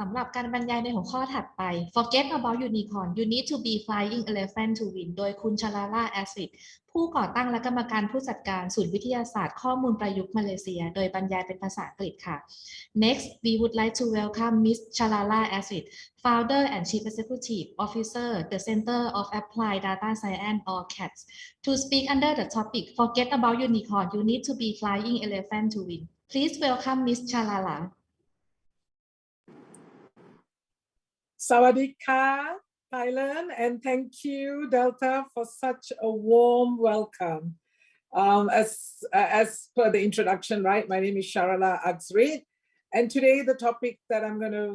ำหรับการบรรยายในหัวข้อถัดไป Forget about unicorn you need to be flying elephant to win โดยคุณชลาล่า Axryd ผู้ก่อตั้งและกรรมการผู้จัดการศูนย์วิทยาศาสตร์ข้อมูลประยุกต์มาเลเซียโดยบรรยายเป็นภาษาอังกฤษค่ะ Next we would like to welcome Miss Sharala Axryd Founder and Chief Executive Officer the Center of Applied Data Science or CADS to speak under the topic Forget about unicorn you need to be flying elephant to win Please welcome Miss Sharala Sawadika, Thailand, and thank you, Delta, for such a warm welcome. As per the introduction, right, my name is Sharala Axryd, and today the topic that I'm going to,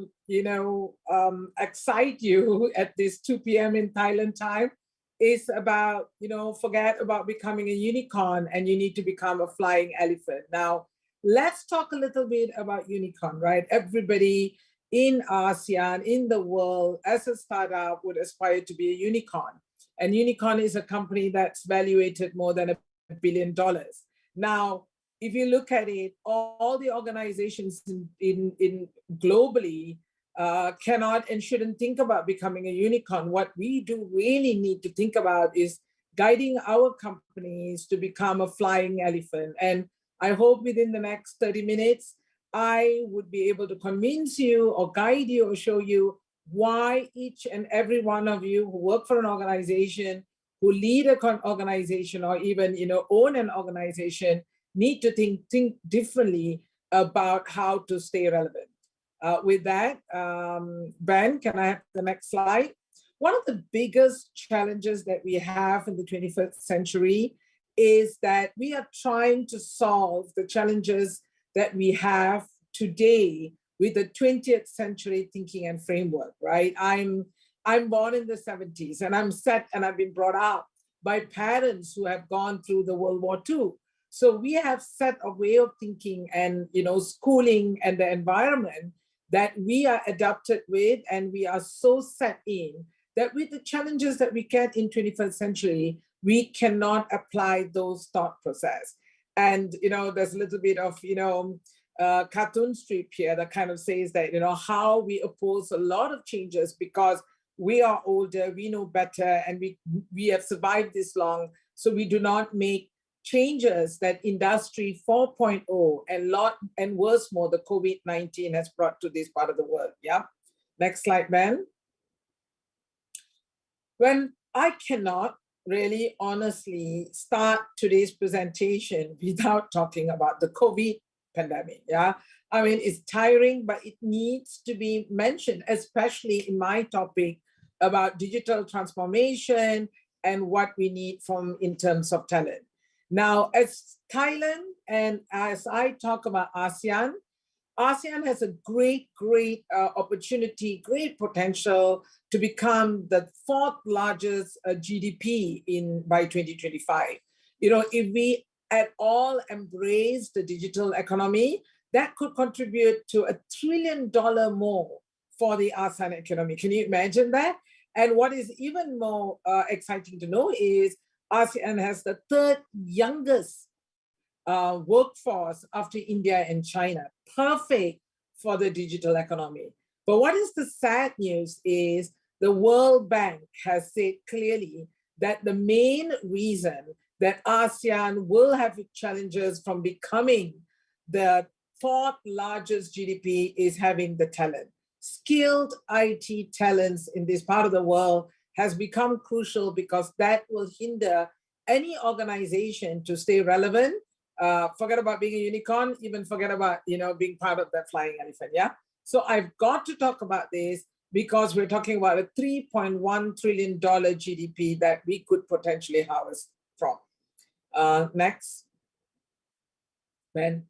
excite you at this 2 p.m. in Thailand time is about, forget about becoming a unicorn and you need to become a flying elephant. Now, let's talk a little bit about unicorn, right? Everybody in ASEAN, in the world, as a startup would aspire to be a unicorn. And unicorn is a company that's valuated more than $1 billion. Now, if you look at it, all the organizations in globally cannot and shouldn't think about becoming a unicorn. What we do really need to think about is guiding our companies to become a flying elephant. And I hope within the next 30 minutes, I would be able to convince you or guide you or show you why each and every one of you who work for an organization, who lead an organization, or even own an organization, need to think differently about how to stay relevant. With that, Ben, can I have the next slide? One of the biggest challenges that we have in the 21st century is that we are trying to solve the challenges that we have today with the 20th century thinking and framework, right? I'm born in the 70s and I've been brought up by parents who have gone through the World War II. So we have set a way of thinking and schooling and the environment that we are adapted with, and we are so set in that with the challenges that we get in 21st century, we cannot apply those thought process. And there's a little bit of cartoon strip here that kind of says that how we oppose a lot of changes because we are older, we know better, and we have survived this long, so we do not make changes that industry 4.0 and worse more the COVID-19 has brought to this part of the world. Yeah, next slide, Ben. When I cannot really honestly start today's presentation without talking about the COVID pandemic. Yeah, I mean, it's tiring, but it needs to be mentioned, especially in my topic about digital transformation and what we need in terms of talent. Now, as Thailand and as I talk about ASEAN has a great opportunity, great potential to become the 4th largest GDP by 2025. If we at all embrace the digital economy, that could contribute to $1 trillion more for the ASEAN economy. Can you imagine that? And what is even more exciting to know is ASEAN has the 3rd youngest workforce after India and China, perfect for the digital economy. But what is the sad news is the World Bank has said clearly that the main reason that ASEAN will have challenges from becoming the 4th largest GDP is having the talent. Skilled IT talents in this part of the world has become crucial because that will hinder any organization to stay relevant. Forget about being a unicorn, even forget about being part of that flying elephant. Yeah. So I've got to talk about this because we're talking about a $3.1 trillion GDP that we could potentially harvest from. Next, Ben.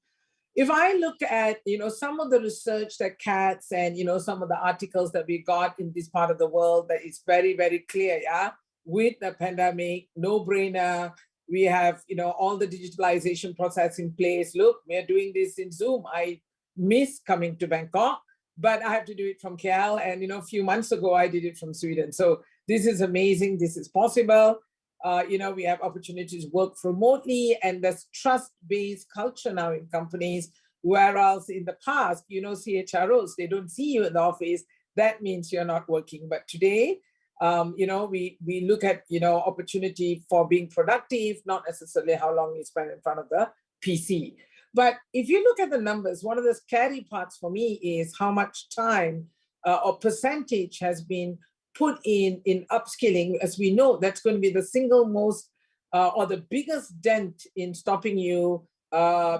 If I look at some of the research that CADS and some of the articles that we got in this part of the world, that is very, very clear. Yeah, with the pandemic, no brainer. We have all the digitalization process in place. Look, we're doing this in Zoom. I miss coming to Bangkok, but I have to do it from KL. And a few months ago, I did it from Sweden. So this is amazing. This is possible. We have opportunities to work remotely, and there's trust-based culture now in companies Whereas in the past, you know, CHROs, they don't see you in the office. That means you're not working. But today, you know, we look at, you know, opportunity for being productive, not necessarily how long you spend in front of the PC. But if you look at the numbers, one of the scary parts for me is how much time or percentage has been put in upskilling. As we know, that's going to be the single most or the biggest dent in stopping you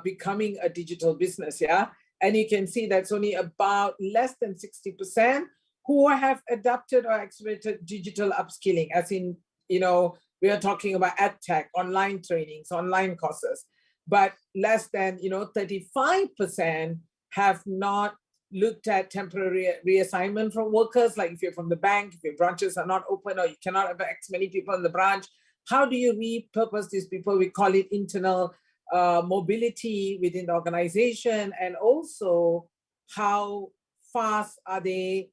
becoming a digital business, yeah? And you can see that's only about less than 60% who have adapted or accelerated digital upskilling, as in, you know, we are talking about EdTech, online trainings, online courses, but less than, you know, 35% have not looked at temporary reassignment from workers. Like if you're from the bank, if your branches are not open or you cannot have X many people in the branch, how do you repurpose these people? We call it internal mobility within the organization, and also how fast are they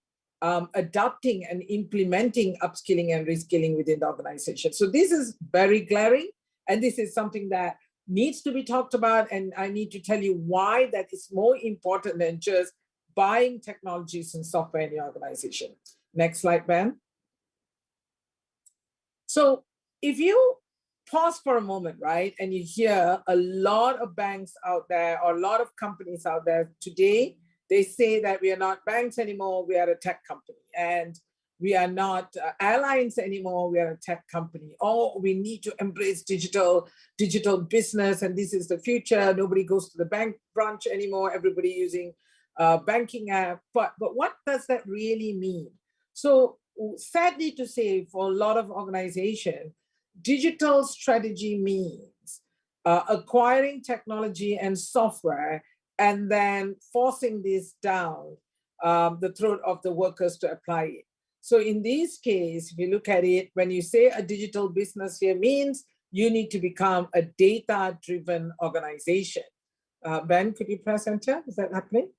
adopting and implementing upskilling and reskilling within the organization. So this is very glaring, and this is something that needs to be talked about, and I need to tell you why that is more important than just buying technologies and software in your organization. Next slide, Ben. So if you pause for a moment, right, and you hear a lot of banks out there or a lot of companies out there today, they say that we are not banks anymore, we are a tech company, and we are not airlines anymore, we are a tech company. Or we need to embrace digital business, and this is the future. Nobody goes to the bank branch anymore, everybody using banking app. But what does that really mean? So sadly to say, for a lot of organizations, digital strategy means acquiring technology and software and then forcing this down the throat of the workers to apply it. So in this case, if you look at it, when you say a digital business here means you need to become a data-driven organization. Ben, could you press enter? Is that happening?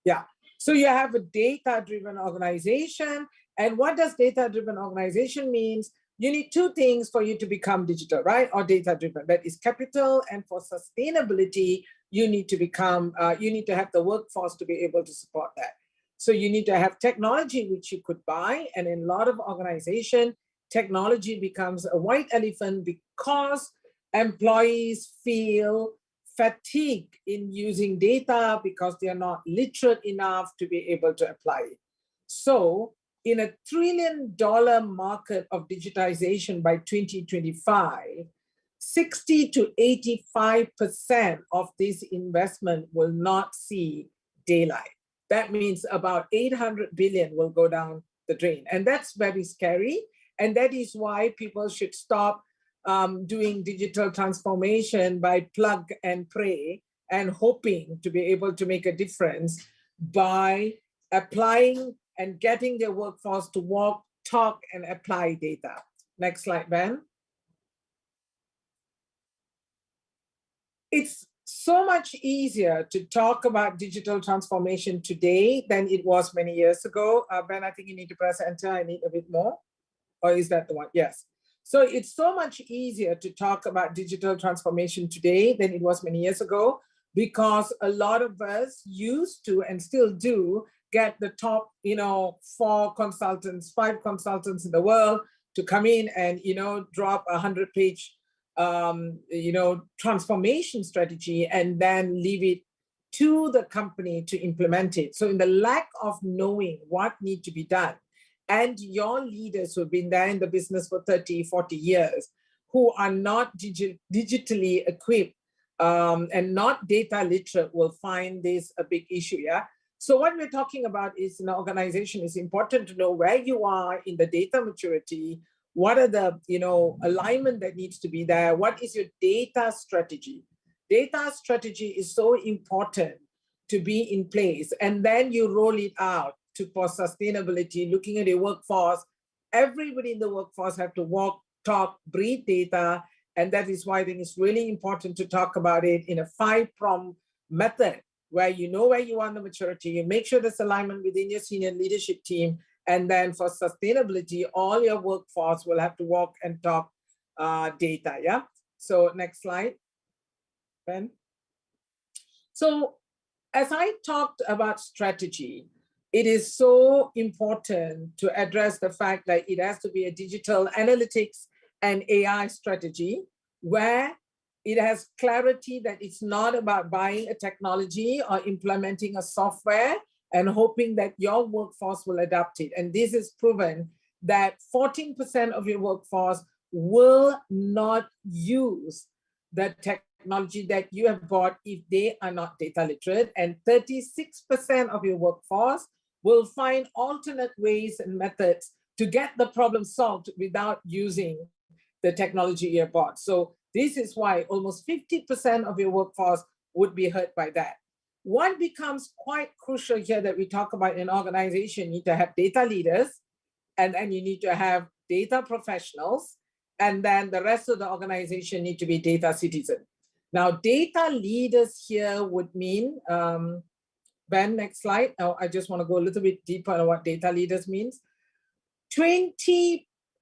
Yeah. So you have a data-driven organization. And what does data-driven organization means? You need two things for you to become digital, right? Or data-driven. That is capital, and for sustainability, you need to become, you need to have the workforce to be able to support that. So you need to have technology which you could buy, and in a lot of organizations, technology becomes a white elephant because employees feel fatigue in using data because they are not literate enough to be able to apply it. So in a $1 trillion market of digitization by 2025, 60 to 85% of this investment will not see daylight. That means about 800 billion will go down the drain. And that's very scary. And that is why people should stop doing digital transformation by plug and pray and hoping to be able to make a difference by applying and getting their workforce to walk, talk, and apply data. Next slide, Ben. It's so much easier to talk about digital transformation today than it was many years ago. Ben, I think you need to press enter. I need a bit more. Or is that the one? Yes. So it's so much easier to talk about digital transformation today than it was many years ago, because a lot of us used to and still do get the top, 4 consultants, 5 consultants in the world to come in and, drop a 100-page, transformation strategy and then leave it to the company to implement it. So in the lack of knowing what needs to be done, and your leaders who've been there in the business for 30, 40 years, who are not digitally equipped and not data literate will find this a big issue, yeah? So what we're talking about is in an organization, it's important to know where you are in the data maturity, what are the, alignment that needs to be there, what is your data strategy? Data strategy is so important to be in place, and then you roll it out for sustainability, looking at your workforce. Everybody in the workforce have to walk, talk, breathe data. And that is why I think it's really important to talk about it in a 5-pronged method, where you know where you are in the maturity, you make sure there's alignment within your senior leadership team. And then for sustainability, all your workforce will have to walk and talk data, yeah? So next slide, Ben. So as I talked about strategy, it is so important to address the fact that it has to be a digital analytics and AI strategy where it has clarity that it's not about buying a technology or implementing a software and hoping that your workforce will adapt it. And this is proven that 14% of your workforce will not use the technology that you have bought if they are not data literate, and 36% of your workforce will find alternate ways and methods to get the problem solved without using the technology you have bought. So this is why almost 50% of your workforce would be hurt by that. What becomes quite crucial here that we talk about in organization, you need to have data leaders, and then you need to have data professionals, and then the rest of the organization need to be data citizens. Now, data leaders here would mean, Ben, next slide. Oh, I just want to go a little bit deeper on what data leaders means.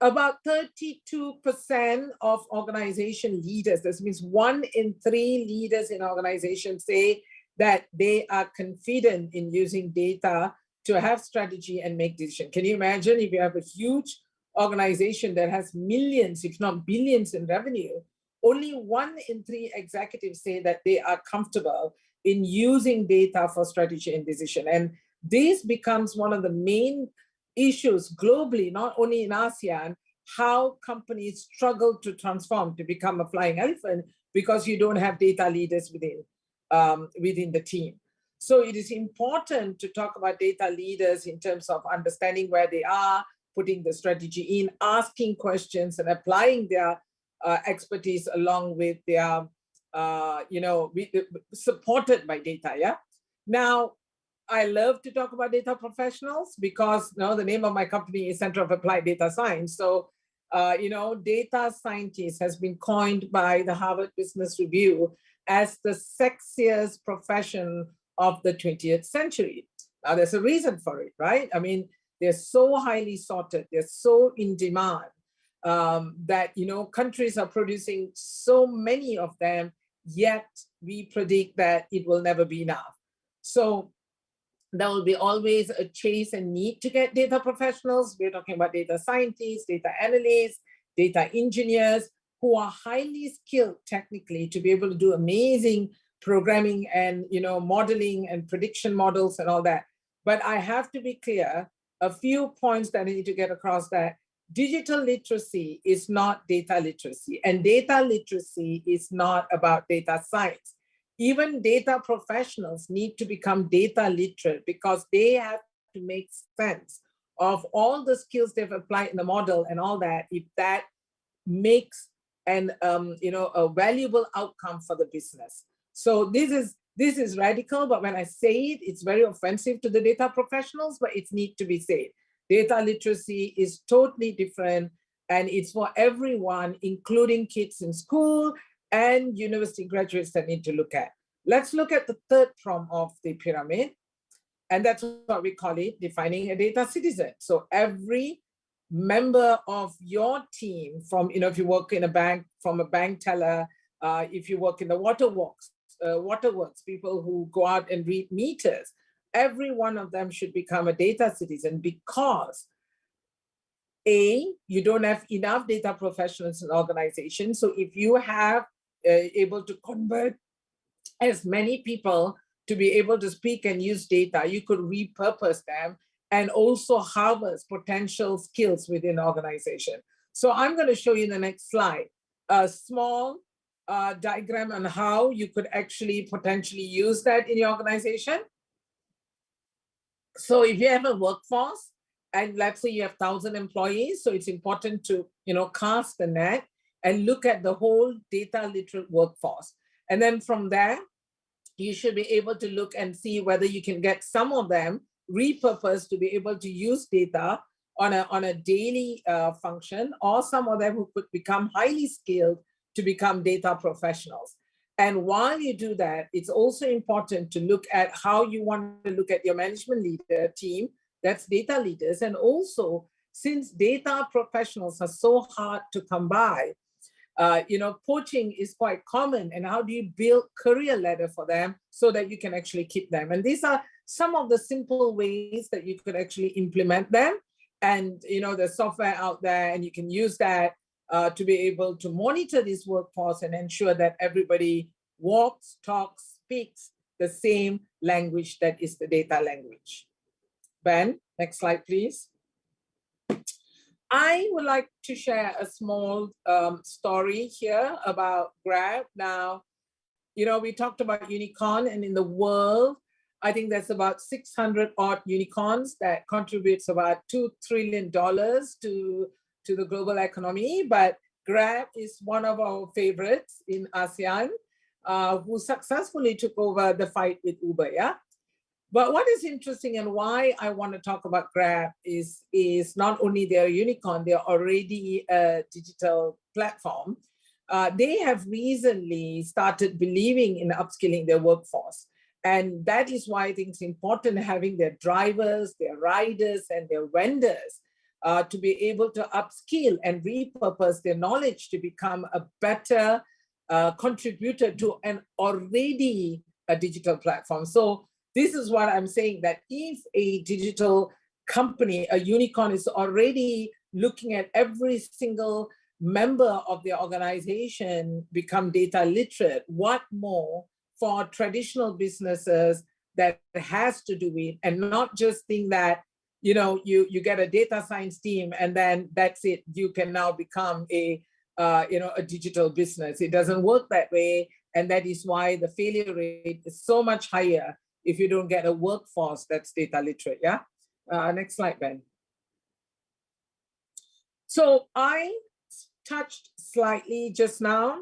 About 32% of organization leaders, this means 1 in 3 leaders in organizations say that they are confident in using data to have strategy and make decisions. Can you imagine if you have a huge organization that has millions, if not billions in revenue, only 1 in 3 executives say that they are comfortable in using data for strategy and decision. And this becomes one of the main issues globally, not only in ASEAN, how companies struggle to transform to become a flying elephant because you don't have data leaders within the team. So it is important to talk about data leaders in terms of understanding where they are, putting the strategy in, asking questions and applying their expertise along with their, supported by data, yeah? Now, I love to talk about data professionals because the name of my company is Center of Applied Data Science. So, data scientist has been coined by the Harvard Business Review as the sexiest profession of the 20th century. Now, there's a reason for it, right? I mean, they're so highly sorted, they're so in demand that, countries are producing so many of them, yet we predict that it will never be enough. So there will be always a chase and need to get data professionals. We're talking about data scientists, data analysts, data engineers who are highly skilled technically to be able to do amazing programming and modeling and prediction models and all that. But I have to be clear, a few points that I need to get across, that digital literacy is not data literacy, and data literacy is not about data science. Even data professionals need to become data literate because they have to make sense of all the skills they've applied in the model and all that, if that makes a valuable outcome for the business. So this is radical, but when I say it, it's very offensive to the data professionals, but it needs to be said. Data literacy is totally different, and it's for everyone, including kids in school and university graduates that need to look at. Let's look at the third prong of the pyramid, and that's what we call it, defining a data citizen. So every member of your team, from, if you work in a bank, from a bank teller, if you work in the waterworks, people who go out and read meters, every one of them should become a data citizen, because you don't have enough data professionals in organizations. So if you have able to convert as many people to be able to speak and use data, you could repurpose them and also harvest potential skills within the organization. So I'm going to show you in the next slide a small diagram on how you could actually potentially use that in your organization. So if you have a workforce, and let's say you have 1,000 employees, so it's important to cast the net and look at the whole data literate workforce. And then from there, you should be able to look and see whether you can get some of them repurposed to be able to use data on a daily function, or some of them who could become highly skilled to become data professionals. And while you do that, it's also important to look at how you want to look at your management leader team, that's data leaders. And also, since data professionals are so hard to come by, poaching is quite common, and how do you build career ladder for them so that you can actually keep them? And these are some of the simple ways that you could actually implement them. And there's software out there, and you can use that to be able to monitor this workforce and ensure that everybody walks, talks, speaks the same language that is the data language. Ben, next slide, please. I would like to share a small story here about Grab. Now, we talked about unicorn, and in the world, I think there's about 600 odd unicorns that contributes about $2 trillion to the global economy. But Grab is one of our favorites in ASEAN, who successfully took over the fight with Uber, yeah? But what is interesting and why I want to talk about Grab is not only they're a unicorn, they're already a digital platform. They have recently started believing in upskilling their workforce. And that is why I think it's important having their drivers, their riders, and their vendors to be able to upskill and repurpose their knowledge to become a better contributor to an already a digital platform. So this is what I'm saying, that if a digital company, a unicorn, is already looking at every single member of their organization become data literate, what more for traditional businesses that has to do it, and not just think that, you get a data science team and then that's it, you can now become a digital business. It doesn't work that way. And that is why the failure rate is so much higher if you don't get a workforce that's data literate, yeah? Next slide, Ben. So I touched slightly just now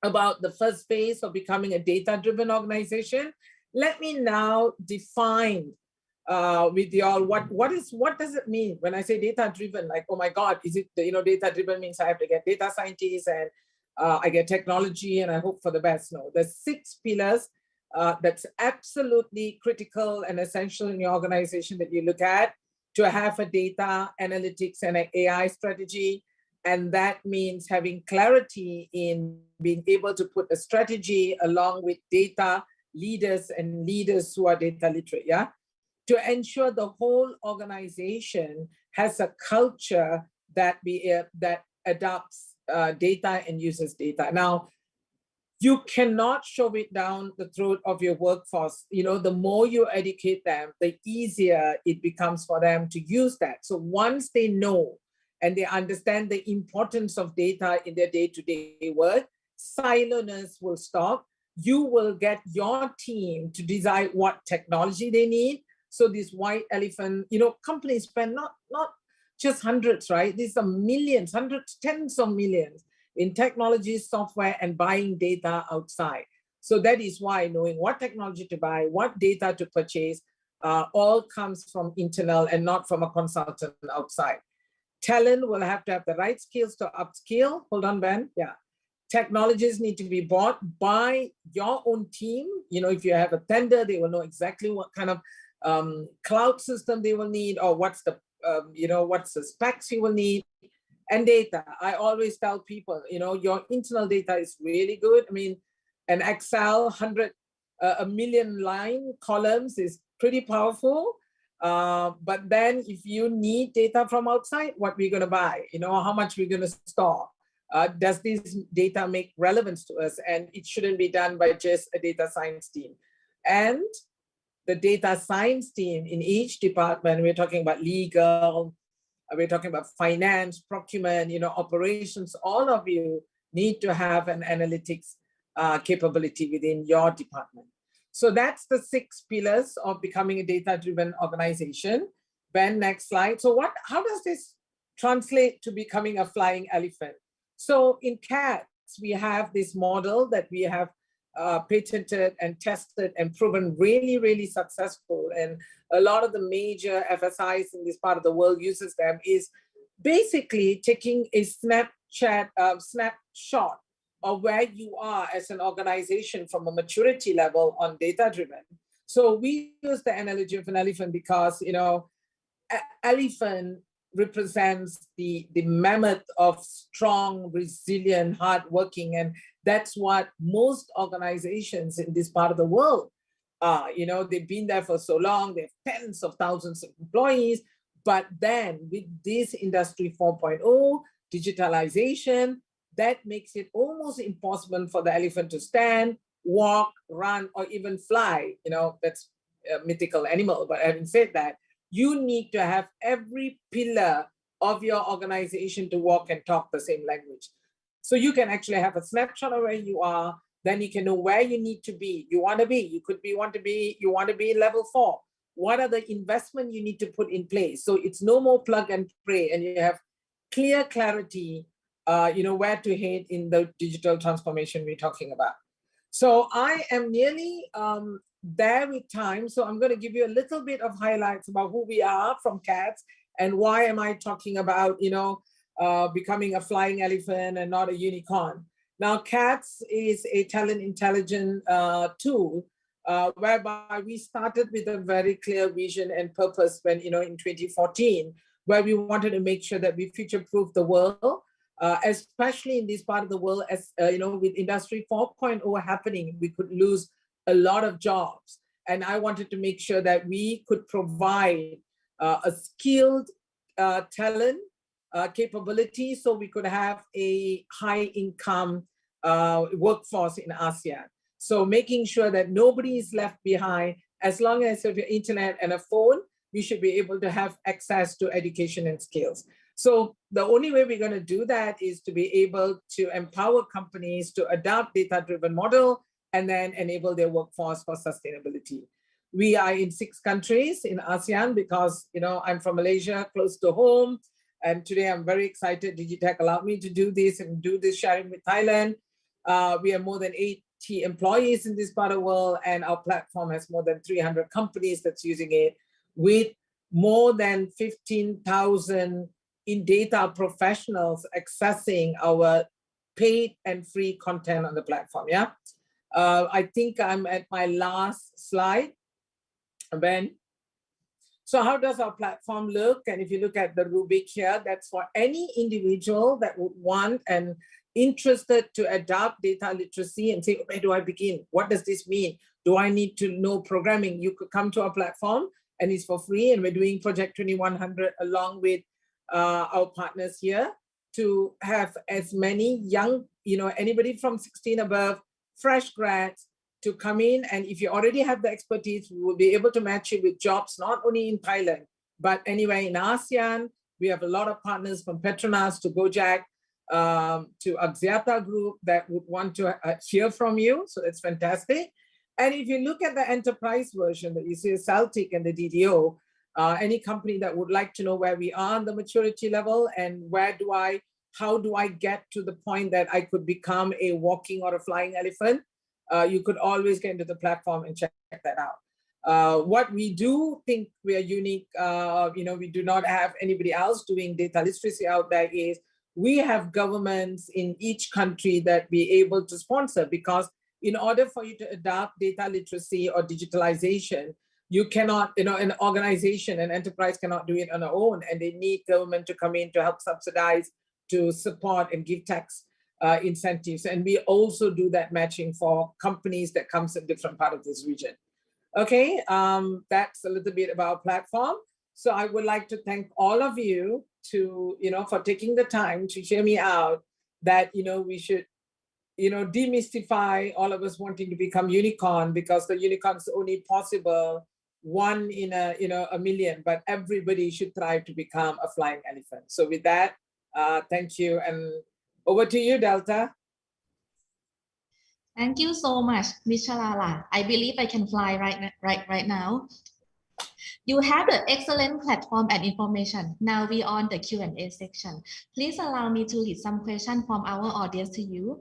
about the first phase of becoming a data-driven organization. Let me now define with y'all what does it mean when I say data-driven? Like, oh my God, is it, data-driven means I have to get data scientists and I get technology and I hope for the best? No, there's 6 pillars that's absolutely critical and essential in your organization that you look at to have a data analytics and an AI strategy. And that means having clarity in being able to put a strategy along with data leaders and leaders who are data literate, yeah? To ensure the whole organization has a culture that adopts data and uses data. Now, you cannot shove it down the throat of your workforce. The more you educate them, the easier it becomes for them to use that. So once they know and they understand the importance of data in their day-to-day work, siloness will stop. You will get your team to decide what technology they need. So this white elephant, companies spend not just hundreds, right? These are millions, hundreds, tens of millions in technology, software, and buying data outside. So that is why knowing what technology to buy, what data to purchase, all comes from internal and not from a consultant outside. Talent will have to have the right skills to upskill. Hold on, Ben. Yeah. Technologies need to be bought by your own team. If you have a tender, they will know exactly what kind of cloud system they will need, or what's the specs you will need. And data, I always tell people, your internal data is really good. I mean, an Excel 1,000,000 line columns is pretty powerful. But then if you need data from outside, what we're going to buy, how much we're going to store, does this data make relevance to us? And it shouldn't be done by just a data science team. And the data science team in each department, we're talking about legal, we're talking about finance, procurement, operations, all of you need to have an analytics capability within your department. So that's the 6 pillars of becoming a data-driven organization. Ben, next slide. So how does this translate to becoming a flying elephant? So in CADS, we have this model that we have patented and tested and proven really, really successful. And a lot of the major FSIs in this part of the world uses them, is basically taking a snapshot of where you are as an organization from a maturity level on data-driven. So we use the analogy of an elephant because, elephant represents the mammoth of strong, resilient, hardworking, and that's what most organizations in this part of the world are. You know, they've been there for so long, they have tens of thousands of employees, but then with this Industry 4.0, digitalization, that makes it almost impossible for the elephant to stand, walk, run, or even fly. You know, that's a mythical animal, but having said that, you need to have every pillar of your organization to walk and talk the same language. So you can actually have a snapshot of where you are, then you can know where you need to be. You want to be level 4. What are the investment you need to put in place? So it's no more plug and play, and you have clear clarity, you know, where to head in the digital transformation we're talking about. So I am nearly there with time. So I'm going to give you a little bit of highlights about who we are from CADS and why am I talking about, you know, becoming a flying elephant and not a unicorn. Now, CADS is a talent intelligence tool whereby we started with a very clear vision and purpose when, you know, in 2014, where we wanted to make sure that we future-proof the world, especially in this part of the world, as you know, with Industry 4.0 happening, we could lose a lot of jobs. And I wanted to make sure that we could provide a skilled talent capability so we could have a high income workforce in ASEAN. So making sure that nobody is left behind, as long as you have your internet and a phone, you should be able to have access to education and skills. So the only way we're going to do that is to be able to empower companies to adopt data-driven model and then enable their workforce for sustainability. We are in 6 countries in ASEAN because, you know, I'm from Malaysia, close to home. And today I'm very excited Digitech allowed me to do this and do this sharing with Thailand. We have more than 80 employees in this part of the world, and our platform has more than 300 companies that's using it, with more than 15,000 in data professionals accessing our paid and free content on the platform. Yeah. I think I'm at my last slide, Ben. So how does our platform look? And if you look at the rubric here, that's for any individual that would want and interested to adopt data literacy and say, where do I begin? What does this mean? Do I need to know programming? You could come to our platform and it's for free. And we're doing Project 2100 along with our partners here to have as many young, you know, anybody from 16 above, fresh grads to come in. And if you already have the expertise, we will be able to match you with jobs, not only in Thailand, but anywhere in ASEAN. We have a lot of partners from Petronas to Gojek to Axiata Group that would want to hear from you. So it's fantastic. And if you look at the enterprise version that you see, Celtic and the DDO, any company that would like to know where we are on the maturity level and how do I get to the point that I could become a walking or a flying elephant, you could always get into the platform and check that out. What we do think we are unique, you know, we do not have anybody else doing data literacy out there, is we have governments in each country that be able to sponsor, because in order for you to adopt data literacy or digitalization, you cannot, you know, an organization, an enterprise cannot do it on their own, and they need government to come in to help subsidize, to support and give tax incentives. And we also do that matching for companies that comes in different part of this region. Okay, that's a little bit about our platform. So I would like to thank all of you to, you know, for taking the time to hear me out that, you know, we should, you know, demystify all of us wanting to become unicorn, because the unicorn is only possible one in a, you know, a million, but everybody should try to become a flying elephant. So with that, thank you. And over to you, Delta. Thank you so much, Ms. Sharala. I believe I can fly right now. You have an excellent platform and information. Now we on the Q&A section. Please allow me to read some questions from our audience to you.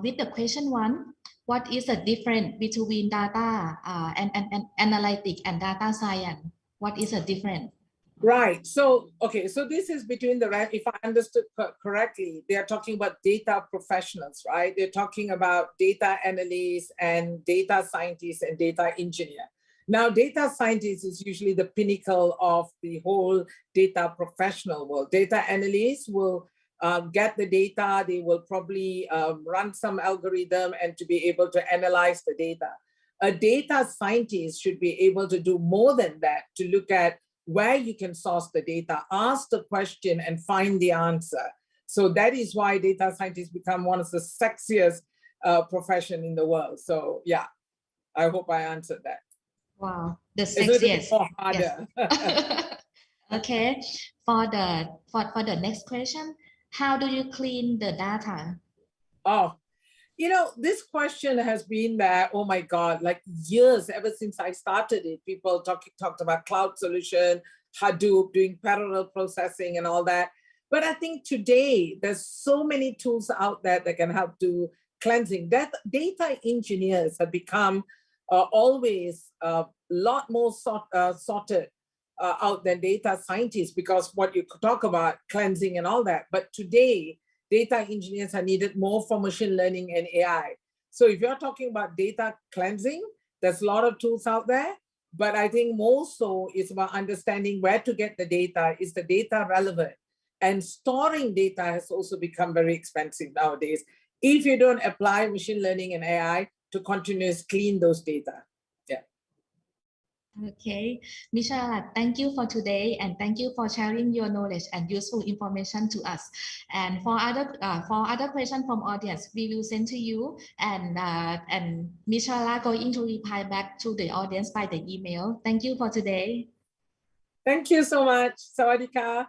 With the question 1, what is the difference between data and analytics and data science? What is the difference? Right. So, okay. So this is between the, if I understood correctly, they are talking about data professionals, right? They're talking about data analysts and data scientists and data engineer. Now, data scientist is usually the pinnacle of the whole data professional world. Data analysts will get the data, they will probably run some algorithm and to be able to analyze the data. A data scientist should be able to do more than that, to look at where you can source the data, ask the question and find the answer. So that is why data scientists become one of the sexiest profession in the world. So yeah, I hope I answered that. Wow, the It's a little bit sexiest. more harder. Yes. Okay, for the next question, how do you clean the data? Oh, you know, this question has been there, oh my God, like years, ever since I started it. People talked about cloud solution, Hadoop, doing parallel processing and all that. But I think today there's so many tools out there that can help do cleansing. That data engineers have become always a lot more sorted out than data scientists, because what you talk about cleansing and all that. But today, data engineers are needed more for machine learning and AI. So if you're talking about data cleansing, there's a lot of tools out there, but I think more so it's about understanding where to get the data. Is the data relevant? And storing data has also become very expensive nowadays if you don't apply machine learning and AI to continuously clean those data. Yeah. Okay, Ms. Sharala, thank you for today, and thank you for sharing your knowledge and useful information to us. And for other questions from audience, we will send to you, and Ms. Sharala going to reply back to the audience by the email. Thank you for today. Thank you so much. Sawadee ka.